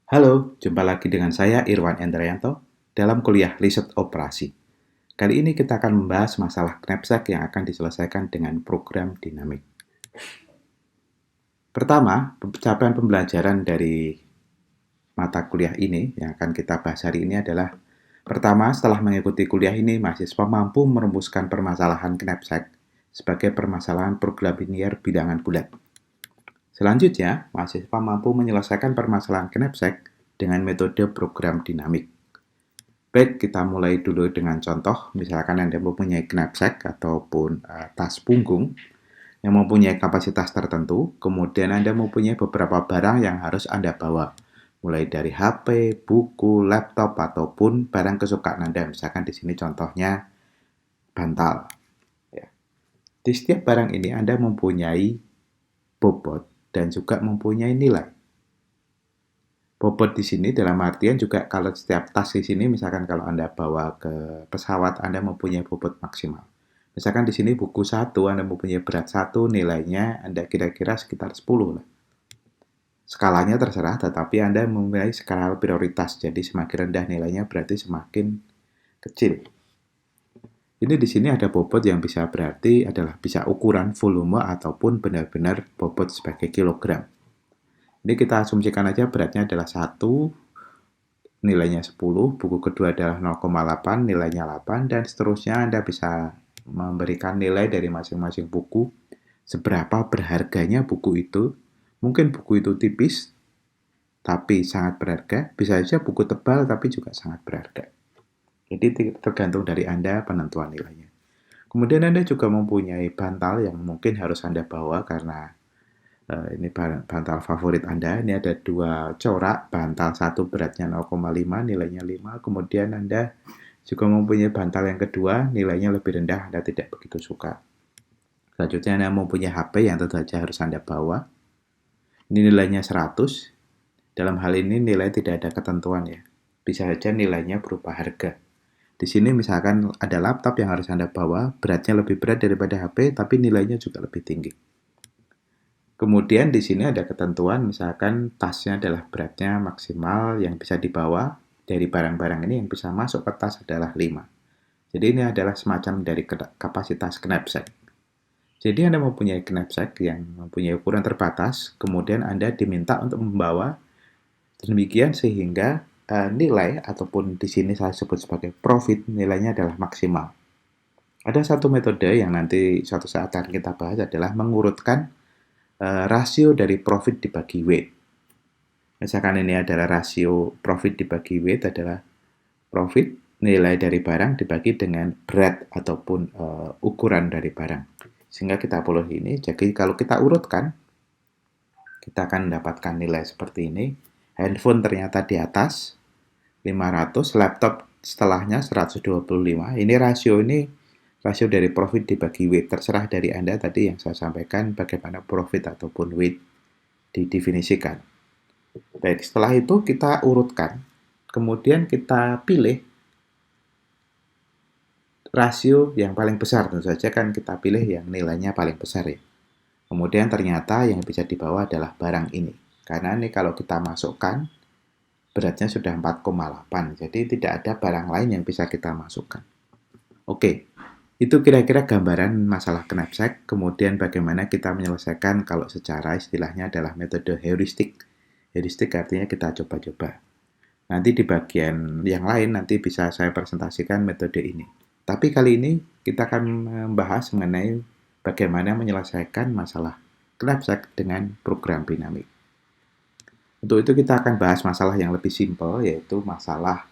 Halo, jumpa lagi dengan saya Irwan Endrayanto dalam kuliah riset operasi. Kali ini kita akan membahas masalah knapsack yang akan diselesaikan dengan program dinamik. Pertama, capaian pembelajaran dari mata kuliah ini yang akan kita bahas hari ini adalah pertama, setelah mengikuti kuliah ini, mahasiswa mampu merumuskan permasalahan knapsack sebagai permasalahan program linear bilangan bulat. Selanjutnya, mahasiswa mampu menyelesaikan permasalahan knapsack dengan metode program dinamik. Baik, kita mulai dulu dengan contoh. Misalkan Anda mempunyai knapsack ataupun tas punggung yang mempunyai kapasitas tertentu, kemudian Anda mempunyai beberapa barang yang harus Anda bawa, mulai dari HP, buku, laptop, ataupun barang kesukaan Anda. Misalkan di sini contohnya bantal. Ya. Di setiap barang ini Anda mempunyai bobot dan juga mempunyai nilai. Bobot di sini dalam artian juga kalau setiap tas di sini, misalkan kalau Anda bawa ke pesawat, Anda mempunyai bobot maksimal. Misalkan di sini buku 1, Anda mempunyai berat 1, nilainya Anda kira-kira sekitar 10 lah. Skalanya terserah, tetapi Anda mempunyai skala prioritas. Jadi semakin rendah nilainya berarti semakin kecil. Ini di sini ada bobot yang bisa berarti adalah bisa ukuran volume ataupun benar-benar bobot sebagai kilogram. Ini kita asumsikan aja beratnya adalah 1, nilainya 10, buku kedua adalah 0,8, nilainya 8, dan seterusnya Anda bisa memberikan nilai dari masing-masing buku, seberapa berharganya buku itu. Mungkin buku itu tipis, tapi sangat berharga, bisa saja buku tebal, tapi juga sangat berharga. Jadi tergantung dari Anda penentuan nilainya. Kemudian Anda juga mempunyai bantal yang mungkin harus Anda bawa karena ini bantal favorit Anda. Ini ada 2 corak, bantal satu beratnya 0,5, nilainya 5. Kemudian Anda juga mempunyai bantal yang kedua, nilainya lebih rendah, Anda tidak begitu suka. Selanjutnya Anda mempunyai HP yang tentu saja harus Anda bawa. Ini nilainya 100. Dalam hal ini nilai tidak ada ketentuan ya. Bisa saja nilainya berupa harga. Di sini misalkan ada laptop yang harus Anda bawa, beratnya lebih berat daripada HP, tapi nilainya juga lebih tinggi. Kemudian di sini ada ketentuan, misalkan tasnya adalah beratnya maksimal yang bisa dibawa dari barang-barang ini yang bisa masuk ke tas adalah 5. Jadi ini adalah semacam dari kapasitas knapsack. Jadi Anda mempunyai knapsack yang mempunyai ukuran terbatas, kemudian Anda diminta untuk membawa demikian sehingga nilai ataupun di sini saya sebut sebagai profit, nilainya adalah maksimal. Ada satu metode yang nanti suatu saat akan kita bahas adalah mengurutkan rasio dari profit dibagi weight. Misalkan ini adalah rasio profit dibagi weight adalah profit nilai dari barang dibagi dengan berat ataupun ukuran dari barang. Sehingga kita perlu ini. Jadi kalau kita urutkan, kita akan mendapatkan nilai seperti ini. Handphone ternyata di atas 500, laptop setelahnya 125. Ini rasio dari profit dibagi weight. Terserah dari Anda tadi yang saya sampaikan bagaimana profit ataupun weight didefinisikan. Baik, setelah itu kita urutkan. Kemudian kita pilih rasio yang paling besar. Tentu saja kan kita pilih yang nilainya paling besar ya. Kemudian ternyata yang bisa dibawa adalah barang ini. Karena ini kalau kita masukkan, beratnya sudah 4,8. Jadi tidak ada barang lain yang bisa kita masukkan. Oke, itu kira-kira gambaran masalah knapsack. Kemudian bagaimana kita menyelesaikan kalau secara istilahnya adalah metode heuristik. Heuristik artinya kita coba-coba. Nanti di bagian yang lain nanti bisa saya presentasikan metode ini. Tapi kali ini kita akan membahas mengenai bagaimana menyelesaikan masalah knapsack dengan program dinamik. Untuk itu kita akan bahas masalah yang lebih simpel, yaitu masalah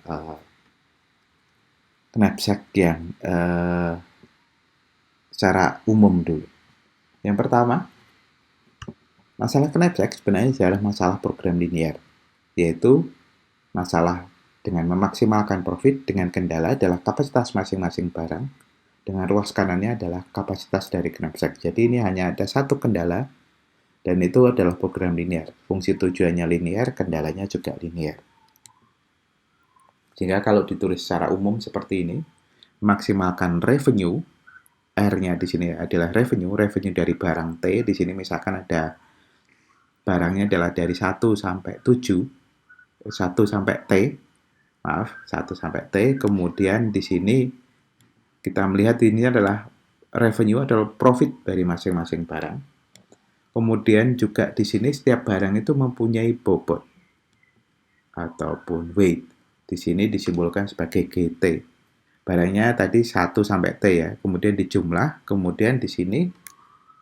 knapsack yang secara umum dulu. Yang pertama, masalah knapsack sebenarnya adalah masalah program linear, yaitu masalah dengan memaksimalkan profit dengan kendala adalah kapasitas masing-masing barang, dengan ruas kanannya adalah kapasitas dari knapsack. Jadi ini hanya ada satu kendala, dan itu adalah program linear. Fungsi tujuannya linear, kendalanya juga linear. Sehingga kalau ditulis secara umum seperti ini, maksimalkan revenue, R-nya di sini adalah revenue dari barang T, di sini misalkan ada barangnya adalah dari 1 sampai 7, 1 sampai T, maaf, 1 sampai T, kemudian di sini kita melihat ini adalah revenue atau profit dari masing-masing barang. Kemudian juga di sini setiap barang itu mempunyai bobot ataupun weight. Di sini disimbolkan sebagai GT. Barangnya tadi 1 sampai T ya, kemudian dijumlah, kemudian di sini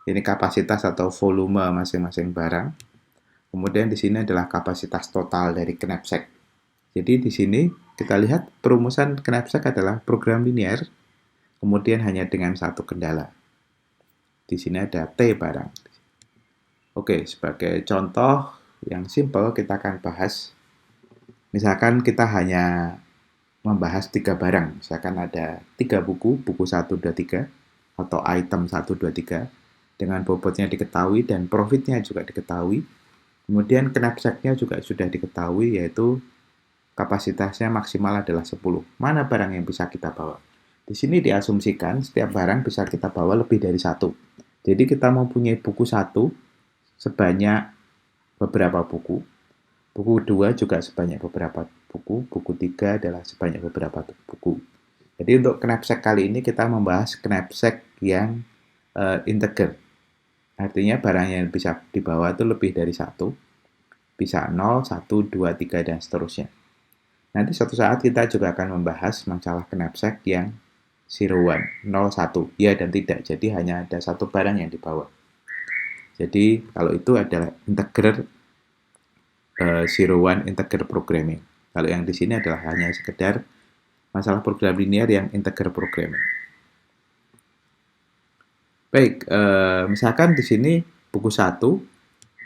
ini kapasitas atau volume masing-masing barang. Kemudian di sini adalah kapasitas total dari knapsack. Jadi di sini kita lihat perumusan knapsack adalah program linear, kemudian hanya dengan satu kendala. Di sini ada T barang. Oke, sebagai contoh yang simple kita akan bahas. Misalkan kita hanya membahas 3 barang. Misalkan ada 3 buku 1, 2, 3, atau item 1, 2, 3, dengan bobotnya diketahui dan profitnya juga diketahui. Kemudian knapsacknya juga sudah diketahui, yaitu kapasitasnya maksimal adalah 10. Mana barang yang bisa kita bawa? Di sini diasumsikan setiap barang bisa kita bawa lebih dari 1. Jadi kita mempunyai buku 1 sebanyak beberapa buku. Buku 2 juga sebanyak beberapa buku. Buku 3 adalah sebanyak beberapa buku. Jadi untuk knapsack kali ini kita membahas knapsack yang integer. Artinya barang yang bisa dibawa itu lebih dari 1. Bisa 0, 1, 2, 3, dan seterusnya. Nanti suatu saat kita juga akan membahas masalah knapsack yang 01, 01, ya dan tidak. Jadi hanya ada satu barang yang dibawa. Jadi kalau itu adalah integer 01 integer programming. Kalau yang di sini adalah hanya sekedar masalah program linear yang integer programming. Baik, misalkan di sini buku 1,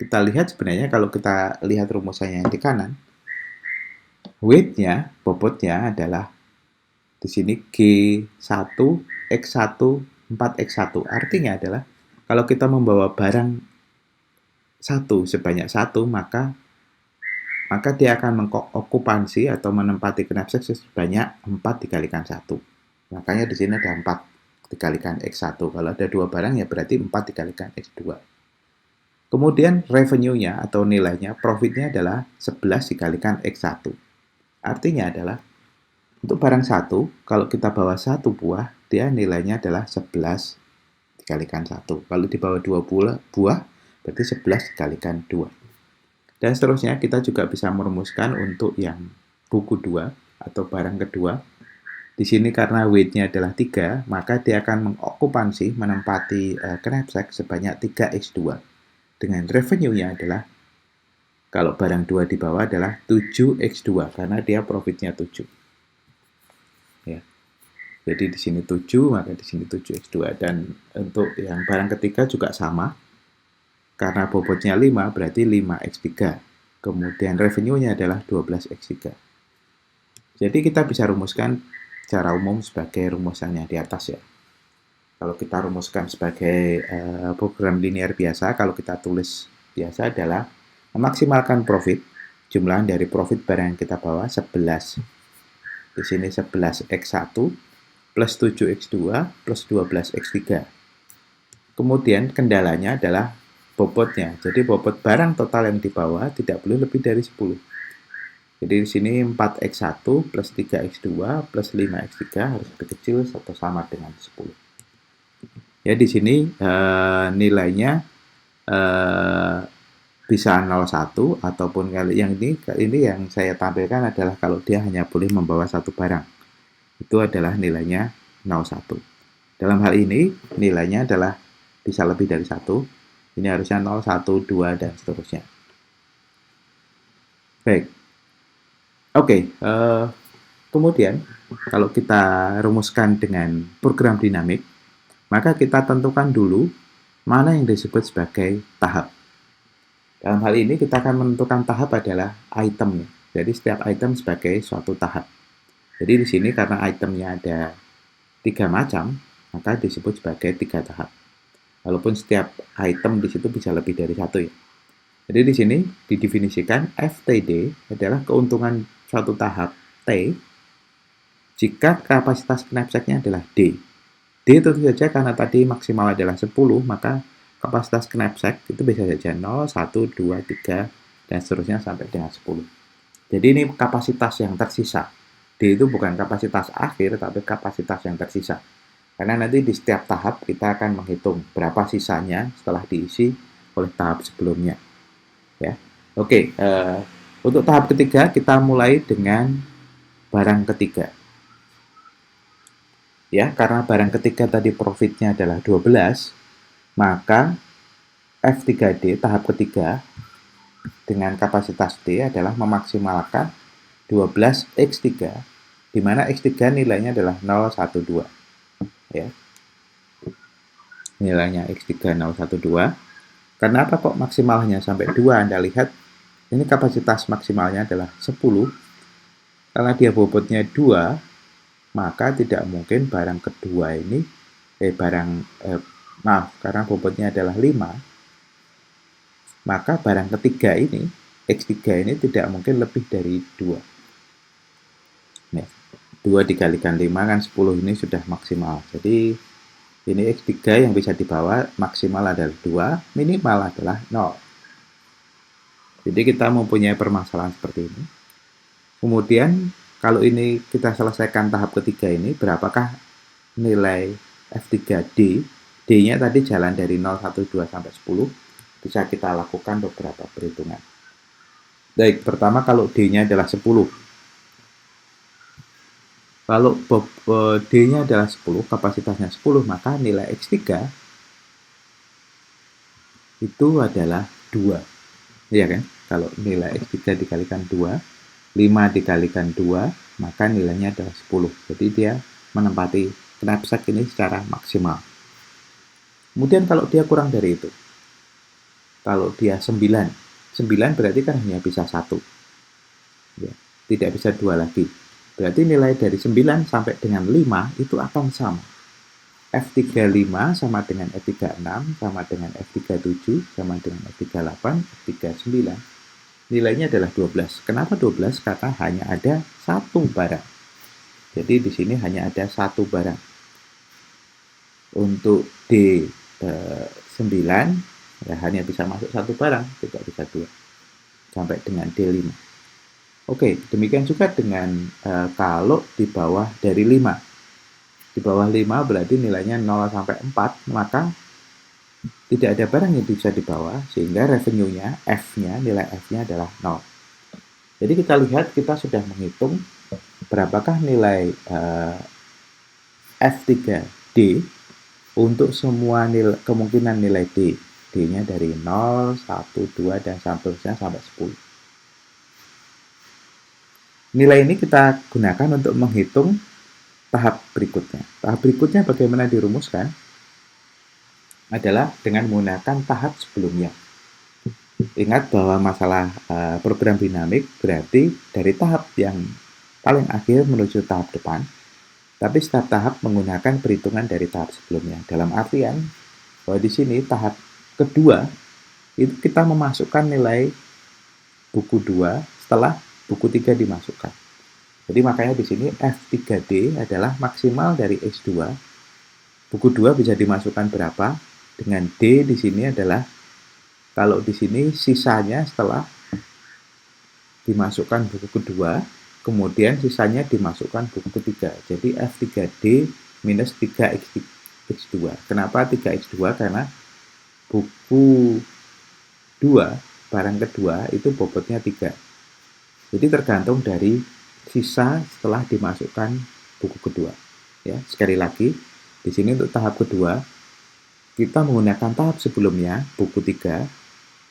kita lihat sebenarnya kalau kita lihat rumusannya yang di kanan, weight-nya, bobotnya adalah di sini G1, X1, 4X1. Artinya adalah kalau kita membawa barang 1 sebanyak 1, maka dia akan mengokupansi atau menempati knapsack sebanyak 4 dikalikan 1. Makanya di sini ada 4 dikalikan X1. Kalau ada 2 barang ya berarti 4 dikalikan X2. Kemudian revenue-nya atau nilainya, profit-nya adalah 11 dikalikan X1. Artinya adalah untuk barang 1, kalau kita bawa 1 buah, dia nilainya adalah 11 dikalikan 1. Kalau dibawa 2 buah, berarti 11 dikalikan 2. Dan seterusnya kita juga bisa merumuskan untuk yang buku 2 atau barang kedua. Di sini karena weight-nya adalah 3, maka dia akan mengokupansi, menempati knapsack sebanyak 3x2. Dengan revenue-nya adalah, kalau barang 2 di bawah adalah 7x2, karena dia profitnya 7. Ya. Jadi di sini 7, maka di sini 7x2. Dan untuk yang barang ketiga juga sama. Karena bobotnya 5, berarti 5x3. Kemudian revenue-nya adalah 12x3. Jadi kita bisa rumuskan secara umum sebagai rumusannya di atas ya. Kalau kita rumuskan sebagai program linear biasa, kalau kita tulis biasa adalah memaksimalkan profit, jumlah dari profit barang yang kita bawa 11. Di sini 11x1 plus 7x2 plus 12x3. Kemudian kendalanya adalah bobotnya. Jadi bobot barang total yang dibawa tidak boleh lebih dari 10. Jadi di sini 4x1 plus 3x2 plus 5x3 harus lebih kecil atau sama dengan 10. Ya di sini nilainya bisa 01 ataupun kali yang ini yang saya tampilkan adalah kalau dia hanya boleh membawa satu barang. Itu adalah nilainya 01. Dalam hal ini nilainya adalah bisa lebih dari 1. Ini harusnya 0, 1, 2 dan seterusnya. Baik. Oke, kemudian kalau kita rumuskan dengan program dinamik, maka kita tentukan dulu mana yang disebut sebagai tahap. Dalam hal ini kita akan menentukan tahap adalah itemnya. Jadi setiap item sebagai suatu tahap. Jadi di sini karena itemnya ada 3 macam, maka disebut sebagai 3 tahap. Walaupun setiap item di situ bisa lebih dari 1 ya. Jadi di sini didefinisikan FTD adalah keuntungan suatu tahap T jika kapasitas knapsacknya adalah D. D tentu saja karena tadi maksimal adalah 10, maka kapasitas knapsack itu bisa saja 0, 1, 2, 3, dan seterusnya sampai dengan 10. Jadi ini kapasitas yang tersisa. D itu bukan kapasitas akhir, tapi kapasitas yang tersisa. Karena nanti di setiap tahap kita akan menghitung berapa sisanya setelah diisi oleh tahap sebelumnya. Ya, oke. Untuk tahap ketiga kita mulai dengan barang ketiga. Ya, karena barang ketiga tadi profitnya adalah 12, maka F3D tahap ketiga dengan kapasitas D adalah memaksimalkan 12x3, di mana x3 nilainya adalah 012. Ya. Nilainya x3 012. Kenapa kok maksimalnya sampai 2? Anda lihat, ini kapasitas maksimalnya adalah 10. Karena dia bobotnya 2, maka tidak mungkin barang kedua ini, karena bobotnya adalah 5, maka barang ketiga ini, X3 ini tidak mungkin lebih dari 2. Nih, 2 dikalikan 5 kan 10, ini sudah maksimal. Jadi ini X3 yang bisa dibawa maksimal adalah 2, minimal adalah 0. Jadi kita mempunyai permasalahan seperti ini. Kemudian kalau ini kita selesaikan tahap ketiga ini, berapakah nilai F3D? D-nya tadi jalan dari 0, 1, 2 sampai 10. Bisa kita lakukan beberapa perhitungan. Baik, pertama kalau D-nya adalah 10. Kalau D-nya adalah 10, kapasitasnya 10, maka nilai X3 itu adalah 2. Iya kan? Kalau nilai X3 dikalikan 2, 5 dikalikan 2, maka nilainya adalah 10. Jadi dia menempati knapsack ini secara maksimal. Kemudian kalau dia kurang dari itu, kalau dia 9 berarti kan hanya bisa 1. Ya, tidak bisa 2 lagi. Berarti nilai dari 9 sampai dengan 5 itu akan sama. F35 sama dengan F36, sama dengan F37, sama dengan F38, F39. Nilainya adalah 12. Kenapa 12? Karena hanya ada satu barang. Jadi di sini hanya ada satu barang. Untuk D9 ya hanya bisa masuk satu barang, tidak bisa 2. Sampai dengan D5. Oke, demikian juga dengan kalau di bawah dari 5. Di bawah 5 berarti nilainya 0 sampai 4, maka tidak ada barang yang bisa dibawa, sehingga revenue-nya, F-nya, nilai F-nya adalah 0. Jadi kita lihat, kita sudah menghitung berapakah nilai F3D untuk semua kemungkinan nilai D. D-nya dari 0, 1, 2, dan seterusnya sampai 10. Nilai ini kita gunakan untuk menghitung tahap berikutnya. Tahap berikutnya bagaimana dirumuskan? Adalah dengan menggunakan tahap sebelumnya. Ingat bahwa masalah program dinamik berarti dari tahap yang paling akhir menuju tahap depan, tapi setiap tahap menggunakan perhitungan dari tahap sebelumnya. Dalam artian bahwa di sini tahap kedua itu kita memasukkan nilai buku 2 setelah buku 3 dimasukkan. Jadi makanya di sini F3D adalah maksimal dari X2. Buku 2 bisa dimasukkan berapa? Dengan D di sini adalah, kalau di sini sisanya setelah dimasukkan buku kedua, kemudian sisanya dimasukkan buku ketiga. Jadi F3D minus 3X2. Kenapa 3X2? Karena buku 2, barang kedua, itu bobotnya 3. Jadi tergantung dari sisa setelah dimasukkan buku kedua. Ya, sekali lagi, di sini untuk tahap kedua, kita menggunakan tahap sebelumnya, buku 3,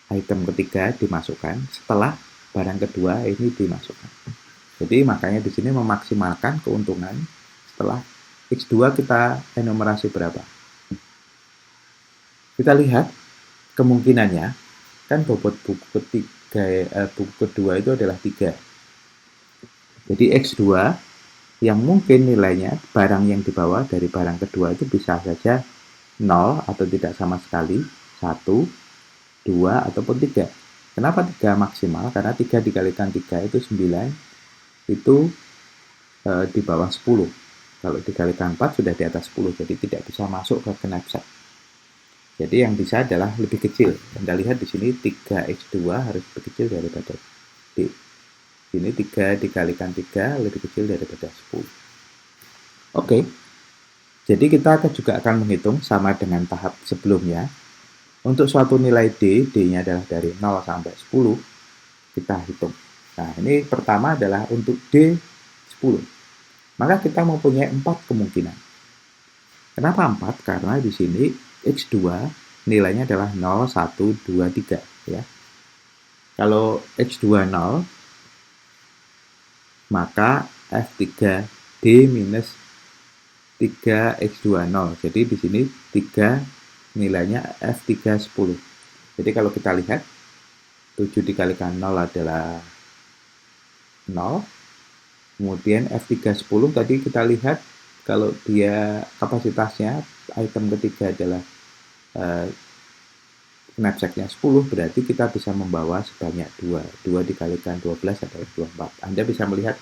item ketiga dimasukkan setelah barang kedua ini dimasukkan. Jadi makanya di sini memaksimalkan keuntungan setelah X2 kita enumerasi berapa. Kita lihat kemungkinannya, kan bobot buku kedua itu adalah 3. Jadi X2 yang mungkin nilainya barang yang dibawa dari barang kedua itu bisa saja 0 atau tidak sama sekali, 1, 2, ataupun 3. Kenapa 3 maksimal? Karena 3 dikalikan 3 itu 9, itu di bawah 10. Kalau dikalikan 4 sudah di atas 10, jadi tidak bisa masuk ke knapsack. Jadi yang bisa adalah lebih kecil. Anda lihat di sini 3X2 harus lebih kecil daripada D. Sini 3 dikalikan 3 lebih kecil daripada 10. Oke, jadi kita juga akan menghitung sama dengan tahap sebelumnya. Untuk suatu nilai D-nya adalah dari 0 sampai 10, kita hitung. Nah, ini pertama adalah untuk D10. Maka kita mempunyai 4 kemungkinan. Kenapa 4? Karena di sini X2 nilainya adalah 0, 1, 2, 3. Ya. Kalau X2 0, maka F3D minus 3X2 0. Jadi di sini 3 nilainya F3 10. Jadi kalau kita lihat 7 dikalikan 0 adalah 0. Kemudian F3 10 tadi kita lihat kalau dia kapasitasnya item ketiga adalah knapsacknya 10, berarti kita bisa membawa sebanyak 2. 2 dikalikan 12 adalah 24. Anda bisa melihat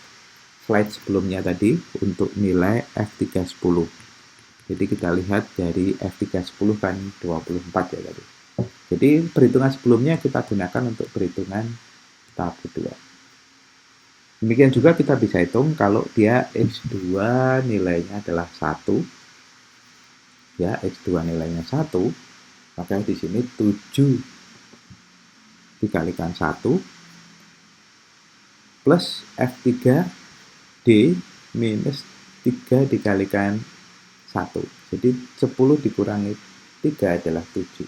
slide sebelumnya tadi untuk nilai F310. Jadi kita lihat dari F310 kan 24 ya tadi. Jadi perhitungan sebelumnya kita gunakan untuk perhitungan tahap kedua. Demikian juga kita bisa hitung kalau dia X2 nilainya adalah 1. Ya, X2 nilainya 1, maka di sini 7 dikalikan 1 plus F3D minus 3 dikalikan 1. Jadi 10 dikurangi 3 adalah 7.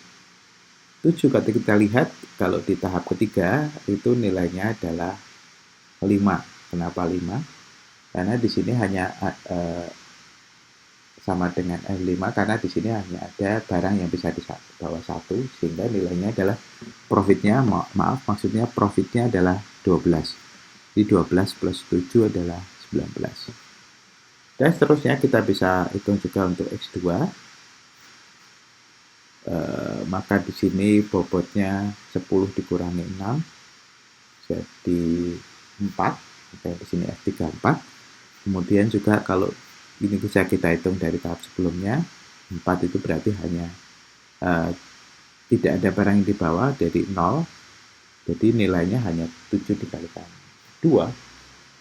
7 kalau kita lihat, kalau di tahap ketiga itu nilainya adalah 5. Kenapa 5? Karena di sini hanya sama dengan F5 karena di sini hanya ada barang yang bisa dibawa 1 sehingga nilainya adalah profitnya maksudnya profitnya adalah 12. Jadi 12 plus 7 adalah 19. Dan seterusnya kita bisa hitung juga untuk X2. Maka di sini bobotnya 10 dikurangi 6 jadi 4. Maka di sini F3 4. Kemudian juga kalau ini bisa kita hitung dari tahap sebelumnya, 4 itu berarti hanya tidak ada barang yang dibawa dari 0, jadi nilainya hanya 7 dikalikan 2,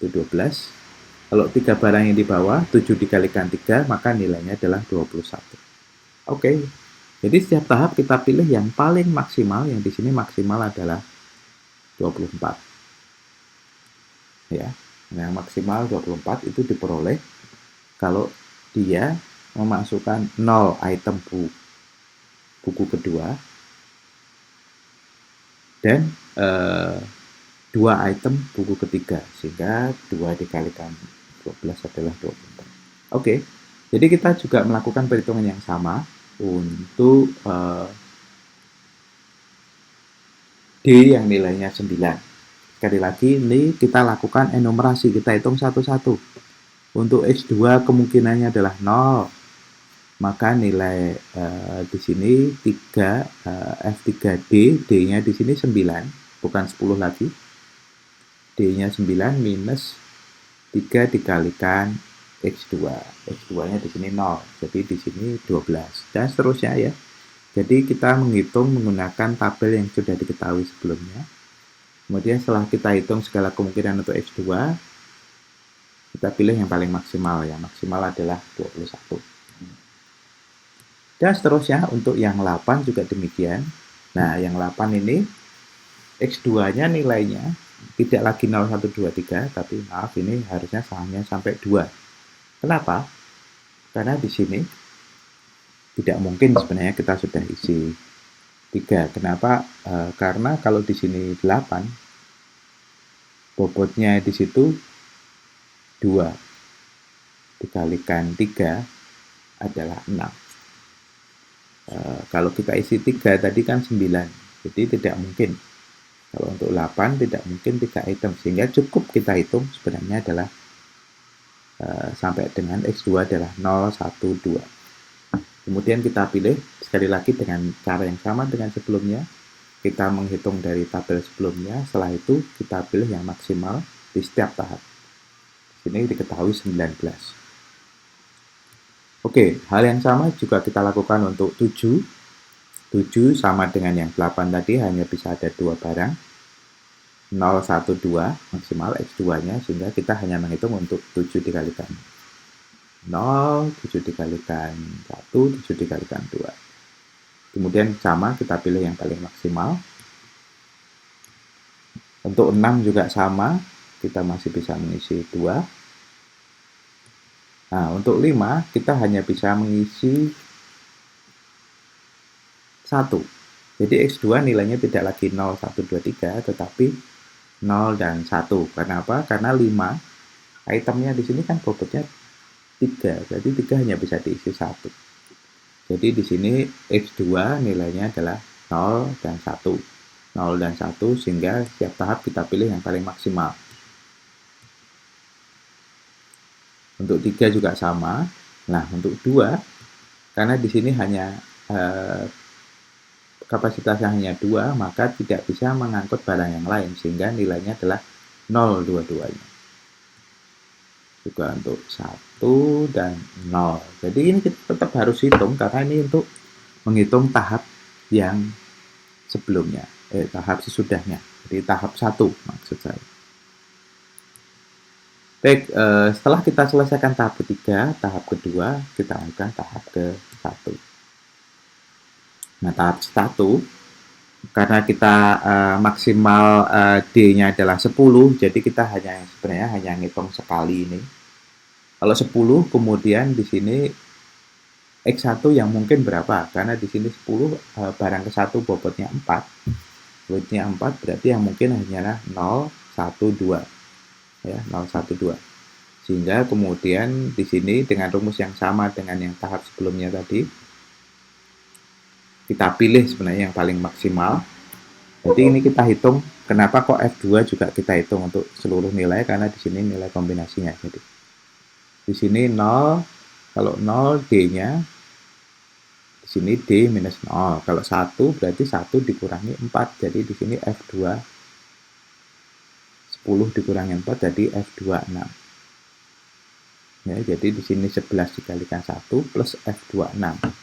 itu 12. Kalau 3 barang yang dibawa, 7 dikalikan 3, maka nilainya adalah 21. Oke, jadi setiap tahap kita pilih yang paling maksimal, yang di sini maksimal adalah 24. Ya, yang maksimal 24 itu diperoleh kalau dia memasukkan 0 item buku kedua dan 2 item buku ketiga, sehingga 2 dikalikan 12 adalah 24. Oke, jadi kita juga melakukan perhitungan yang sama untuk D yang nilainya 9. Sekali lagi ini kita lakukan enumerasi, kita hitung satu-satu. Untuk X2 kemungkinannya adalah 0. Maka nilai di sini 3 F3D, D-nya di sini 9, bukan 10 lagi. D-nya 9 minus 3 dikalikan X2. X2-nya di sini 0. Jadi di sini 12 dan seterusnya ya. Jadi kita menghitung menggunakan tabel yang sudah diketahui sebelumnya. Kemudian setelah kita hitung segala kemungkinan untuk X2, kita pilih yang paling maksimal. Yang maksimal adalah 21. Dan seterusnya untuk yang 8 juga demikian. Nah, yang 8 ini X2-nya nilainya tidak lagi 0, 1, 2, 3, tapi maaf ini harusnya hanya sampai 2. Kenapa? Karena di sini tidak mungkin sebenarnya kita sudah isi 3. Kenapa? Karena kalau di sini 8, bobotnya di situ 2 dikalikan 3 adalah 6. Kalau kita isi 3 tadi kan 9, jadi tidak mungkin. Kalau untuk 8 tidak mungkin 3 item, sehingga cukup kita hitung sebenarnya adalah sampai dengan X2 adalah 0, 1, 2. Kemudian kita pilih sekali lagi dengan cara yang sama dengan sebelumnya. Kita menghitung dari tabel sebelumnya, setelah itu kita pilih yang maksimal di setiap tahap. Ini diketahui 19. Oke, hal yang sama juga kita lakukan untuk 7. 7 sama dengan yang 8 tadi, hanya bisa ada 2 barang. 0, 1, 2 maksimal X2-nya, sehingga kita hanya menghitung untuk 7 dikalikan 0, 7 dikalikan 1, 7 dikalikan 2. Kemudian sama, kita pilih yang paling maksimal. Untuk 6 juga sama, kita masih bisa mengisi 2. Nah, untuk 5, kita hanya bisa mengisi 1. Jadi X2 nilainya tidak lagi 0, 1, 2, 3, tetapi 0 dan 1. Karena apa? Karena 5, itemnya di sini kan bobotnya 3, jadi 3 hanya bisa diisi 1. Jadi di sini X2 nilainya adalah 0 dan 1. 0 dan 1, sehingga setiap tahap kita pilih yang paling maksimal. Untuk 3 juga sama. Nah, untuk 2, karena di sini hanya kapasitasnya hanya 2, maka tidak bisa mengangkut barang yang lain, sehingga nilainya adalah 0 dua-duanya. Juga untuk 1 dan 0. Jadi ini kita tetap harus hitung, karena ini untuk menghitung tahap yang sebelumnya, tahap sesudahnya. Jadi tahap 1 maksud saya. Baik, setelah kita selesaikan tahap ketiga, tahap kedua, kita akan tahap ke-1. Nah, tahap 1, karena kita maksimal D-nya adalah 10, jadi kita sebenarnya hanya ngitung sekali ini. Kalau 10, kemudian di sini X1 yang mungkin berapa? Karena di sini 10, barang ke-1 bobotnya 4. Bobotnya 4, berarti yang mungkin hanyalah 0, 1, 2. Ya, 0, 1, 2. Sehingga kemudian di sini dengan rumus yang sama dengan yang tahap sebelumnya tadi, kita pilih sebenarnya yang paling maksimal. Jadi ini kita hitung, kenapa kok F2 juga kita hitung untuk seluruh nilai, karena di sini nilai kombinasinya. Jadi di sini 0, kalau 0 D-nya, di sini D minus 0. Kalau 1 berarti 1 dikurangi 4, jadi di sini F2 10 dikurangi 4, jadi F2 6. Ya, jadi di sini 11 dikalikan 1 plus F2 6.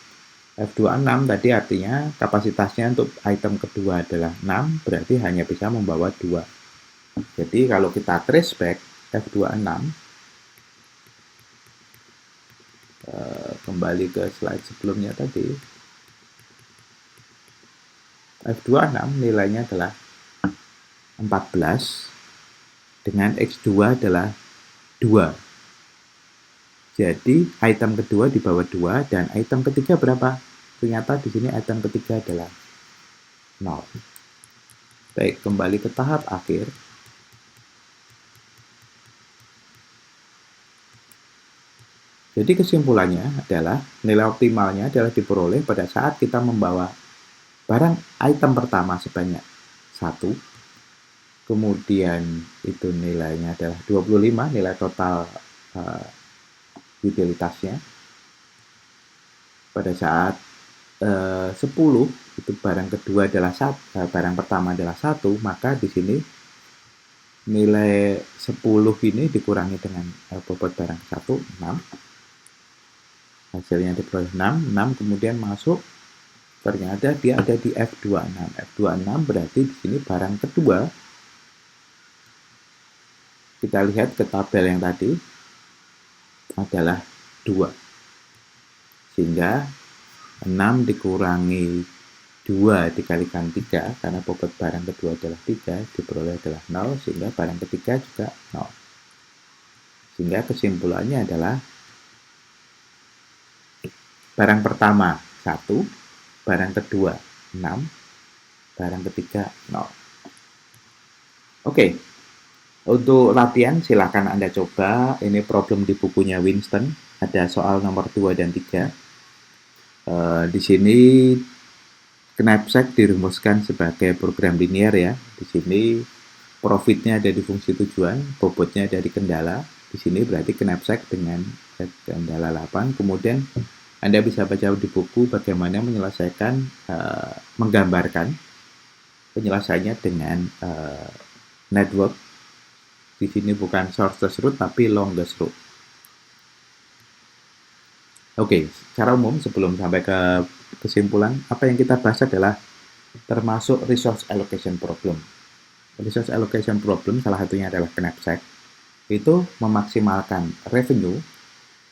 F2 6 tadi artinya kapasitasnya untuk item kedua adalah 6, berarti hanya bisa membawa 2. Jadi kalau kita trace back F2 6, kembali ke slide sebelumnya tadi, F2 6 nilainya adalah 14, dengan X2 adalah 2. Jadi item kedua di bawah 2, dan item ketiga berapa? Ternyata di sini item ketiga adalah 0. Baik, kembali ke tahap akhir. Jadi kesimpulannya adalah nilai optimalnya adalah diperoleh pada saat kita membawa barang item pertama sebanyak 1, kemudian itu nilainya adalah 25, nilai total utilitasnya. Pada saat 10, itu barang kedua adalah barang pertama adalah 1, maka di sini nilai 10 ini dikurangi dengan bobot barang ke 1, 6. Hasilnya diperoleh 6, 6 kemudian masuk, ternyata dia ada di F26. F26 berarti di sini barang kedua, kita lihat ke tabel yang tadi, adalah 2. Sehingga 6 dikurangi 2 dikalikan 3, karena bobot barang kedua adalah 3, diperoleh adalah 0, sehingga barang ketiga juga 0. Sehingga kesimpulannya adalah barang pertama 1, barang kedua 6, barang ketiga 0. Oke, untuk latihan silakan Anda coba. Ini problem di bukunya Winston, ada soal nomor 2 dan 3. Di sini knapsack dirumuskan sebagai program linear ya. Di sini profitnya ada di fungsi tujuan, bobotnya dari kendala. Di sini berarti knapsack dengan kendala 8. Kemudian Anda bisa baca di buku bagaimana menyelesaikan, menggambarkan penyelesaiannya dengan network. Di sini bukan shortest route tapi longest route. Oke, secara umum sebelum sampai ke kesimpulan, apa yang kita bahas adalah termasuk resource allocation problem. resource allocation problem, salah satunya adalah knapsack, itu memaksimalkan revenue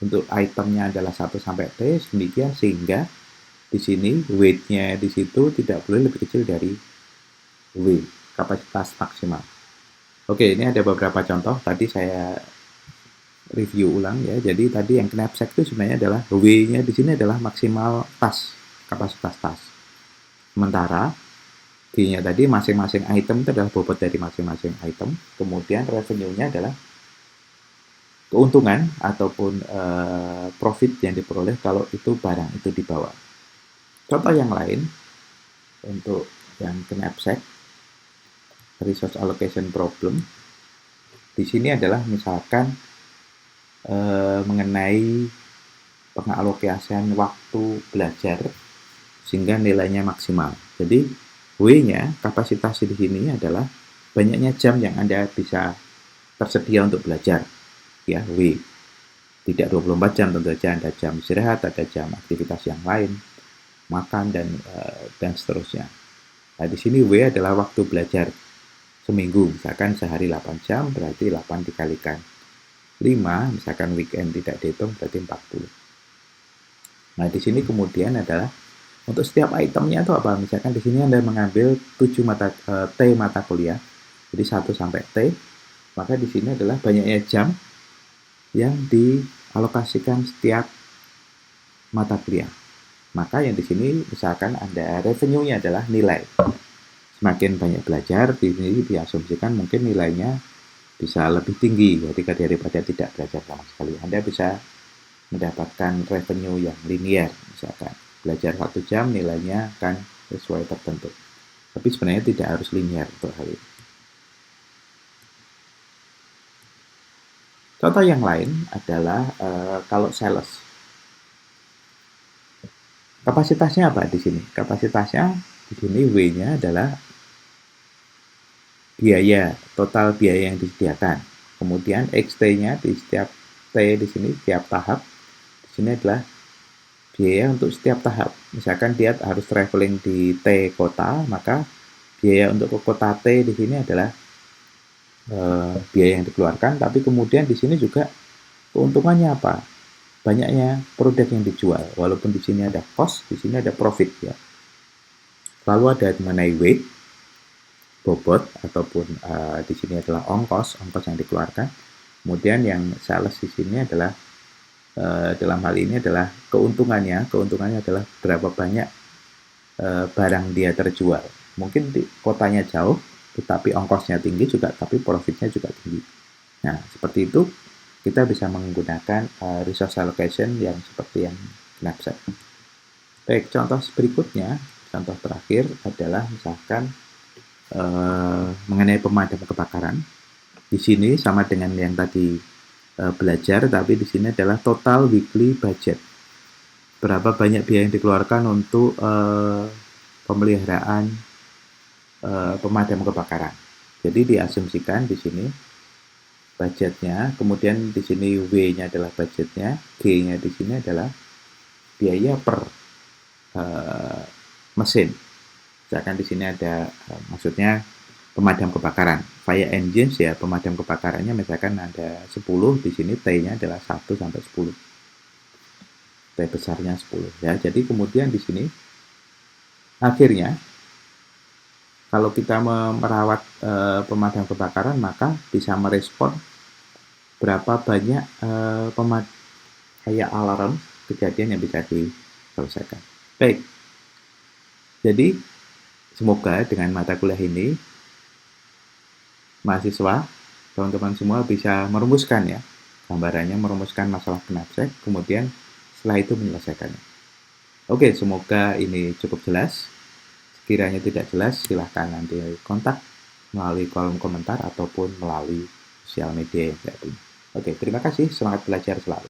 untuk itemnya adalah 1 sampai T demikian sehingga di sini weight-nya di situ tidak boleh lebih kecil dari W, kapasitas maksimal. Oke, ini ada beberapa contoh. Tadi saya review ulang ya. Jadi tadi yang knapsack itu sebenarnya adalah W-nya di sini adalah maksimal tas, kapasitas tas. Sementara G-nya tadi masing-masing item itu adalah bobot dari masing-masing item. Kemudian revenue-nya adalah keuntungan ataupun profit yang diperoleh kalau itu barang itu dibawa. Contoh yang lain untuk yang knapsack resource allocation problem di sini adalah misalkan mengenai pengalokasian waktu belajar sehingga nilainya maksimal. Jadi W-nya kapasitas di sini adalah banyaknya jam yang Anda bisa tersedia untuk belajar. Ya, W. Tidak 24 jam tentu saja, ada jam istirahat, ada jam aktivitas yang lain, makan dan seterusnya. Nah, di sini W adalah waktu belajar seminggu, misalkan sehari 8 jam, berarti 8 dikalikan 5, misalkan weekend tidak dihitung, berarti 40. Nah, di sini kemudian adalah untuk setiap itemnya itu apa? Misalkan di sini Anda mengambil 7 T mata kuliah, jadi 1 sampai T, maka di sini adalah banyaknya jam yang dialokasikan setiap mata kuliah. Maka yang di sini misalkan Anda revenue-nya adalah nilai. Semakin banyak belajar, di sini diasumsikan mungkin nilainya bisa lebih tinggi ketika daripada tidak belajar sama sekali. Anda bisa mendapatkan revenue yang linear, misalkan belajar 1 jam nilainya akan sesuai tertentu. Tapi sebenarnya tidak harus linear untuk hal ini. Contoh yang lain adalah kalau sales. Kapasitasnya apa di sini? Kapasitasnya di sini W-nya adalah biaya, total biaya yang disediakan. Kemudian XT-nya di setiap T di sini, setiap tahap, di sini adalah biaya untuk setiap tahap. Misalkan dia harus traveling di T kota, maka biaya untuk ke kota T di sini adalah biaya yang dikeluarkan, tapi kemudian di sini juga keuntungannya apa? Banyaknya produk yang dijual. Walaupun di sini ada cost, di sini ada profit ya. Lalu ada mengenai weight, bobot ataupun di sini adalah ongkos yang dikeluarkan. Kemudian yang sales di sini adalah dalam hal ini adalah keuntungannya adalah berapa banyak barang dia terjual. Mungkin di kotanya jauh, tetapi ongkosnya tinggi juga, tapi profitnya juga tinggi. Nah, seperti itu kita bisa menggunakan resource allocation yang seperti yang knapsack. Baik, contoh berikutnya, contoh terakhir adalah misalkan mengenai pemadam kebakaran. Di sini sama dengan yang tadi belajar, tapi di sini adalah total weekly budget. Berapa banyak biaya yang dikeluarkan untuk pemeliharaan pemadam kebakaran. Jadi diasumsikan di sini budgetnya, kemudian di sini W-nya adalah budgetnya, G-nya di sini adalah biaya per mesin. Misalkan di sini ada maksudnya pemadam kebakaran, fire engines ya, pemadam kebakarannya misalkan ada 10, di sini T-nya adalah 1 sampai 10. T besarnya 10 ya. Jadi kemudian di sini akhirnya kalau kita merawat pemadam kebakaran, maka bisa merespon berapa banyak kayak alarm kejadian yang bisa diselesaikan. Baik, jadi semoga dengan mata kuliah ini mahasiswa, teman-teman semua bisa merumuskan ya gambarannya, merumuskan masalah knapsack, kemudian setelah itu menyelesaikannya. Oke, semoga ini cukup jelas. Sekiranya tidak jelas, silahkan nanti kontak melalui kolom komentar ataupun melalui sosial media yang saya punya. Oke, terima kasih. Semangat belajar selalu.